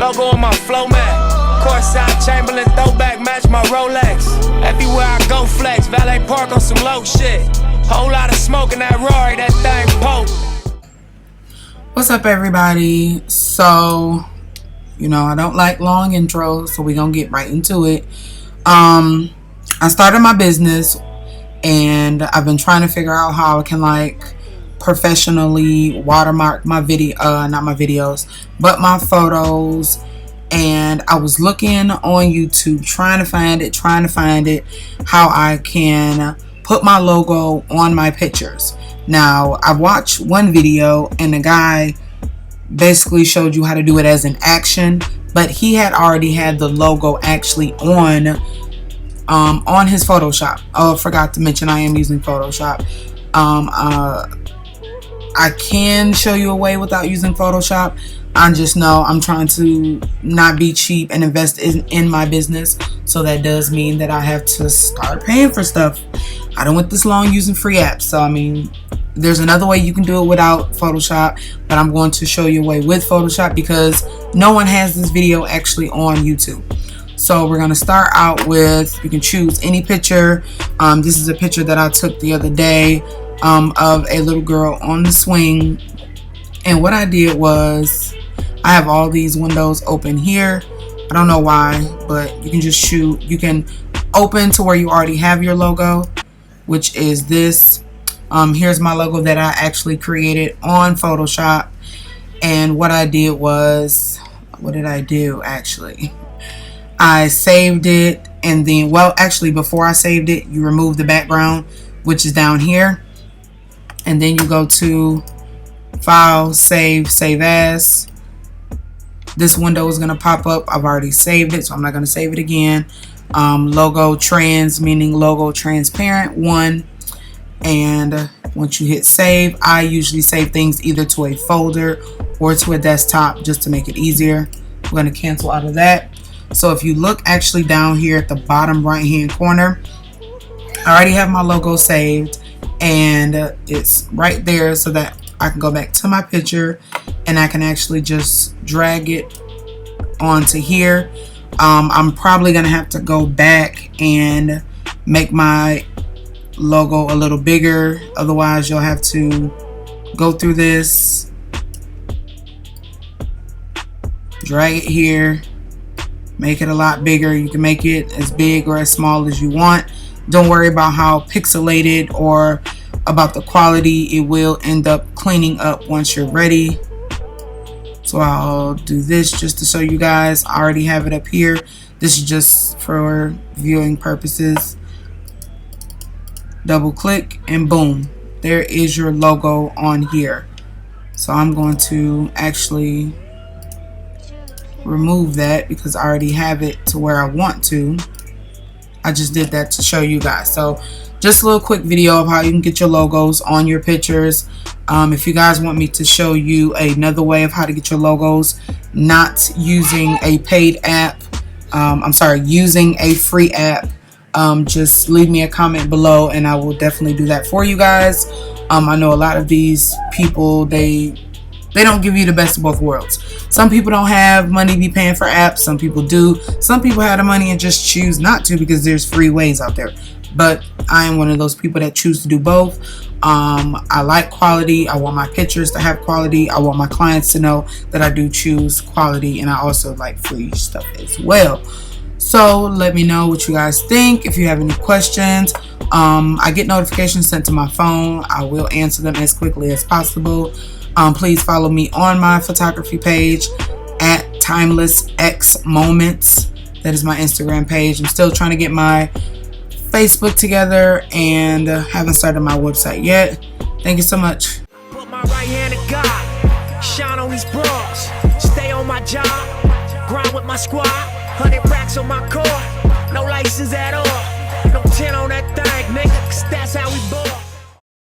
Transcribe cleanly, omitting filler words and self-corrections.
logo on my flow mat. Courtside Chamberlain throwback, match my Rolex. Everywhere I go flex, valet park on some low shit. Whole lot of smoke in that Rory, that thing poke. What's up, everybody? So, you know, I don't like long intros, so we're gonna get right into it. I started my business and I've been trying to figure out how I can like professionally watermark my not my videos, but my photos. And I was looking on YouTube, trying to find it, how I can put my logo on my pictures. Now, I watched one video and the guy basically showed you how to do it as an action, but he had already had the logo actually on his Photoshop. Oh, I forgot to mention I am using Photoshop. I can show you a way without using Photoshop. I just know I'm trying to not be cheap and invest in my business. So that does mean that I have to start paying for stuff. I don't want this long using free apps. So, I mean, there's another way you can do it without Photoshop. But I'm going to show you a way with Photoshop because no one has this video actually on YouTube. So we're going to start out with, you can choose any picture. This is a picture that I took the other day of a little girl on the swing. And what I did was, I have all these windows open here. I don't know why, but you can just shoot. You can open to where you already have your logo, which is this. Here's my logo that I actually created on Photoshop. And what I did was, what did I do actually? I saved it, and then, well, actually before I saved it, you remove the background, which is down here. And then you go to File, Save, Save As. This window is going to pop up. I've already saved it, so I'm not going to save it again. Logo trans, meaning logo transparent 1. And once you hit save, I usually save things either to a folder or to a desktop just to make it easier. I'm going to cancel out of that. So if you look actually down here at the bottom right hand corner, I already have my logo saved and it's right there so that I can go back to my picture and I can actually just drag it onto here. I'm probably gonna have to go back and make my logo a little bigger, otherwise you'll have to go through this, drag it here, make it a lot bigger. You can make it as big or as small as you want. Don't worry about how pixelated or about the quality. It will end up cleaning up once you're ready. So I'll do this just to show you guys. I already have it up here. This is just for viewing purposes. Double click and boom, there is your logo on here. So I'm going to actually remove that because I already have it to where I want to. I just did that to show you guys. So just a little quick video of how you can get your logos on your pictures. If you guys want me to show you another way of how to get your logos not using a paid app, using a free app, just leave me a comment below and I will definitely do that for you guys. I know a lot of these people, they don't give you the best of both worlds. Some people don't have money to be paying for apps. Some people do. Some people have the money and just choose not to because there's free ways out there. But I am one of those people that choose to do both. I like quality. I want my pictures to have quality. I want my clients to know that I do choose quality, and I also like free stuff as well. So let me know what you guys think. If you have any questions, I get notifications sent to my phone. I will answer them as quickly as possible. Please follow me on my photography page at timelessxmoments. That is my Instagram page. I'm still trying to get my Facebook together and haven't started my website yet. Thank you so much. Put my right hand to God, shine on these bras, stay on my job, grind with my squad, 100 racks on my car, no license at all, no 10 on that thing, nigga, 'cause that's how we ball.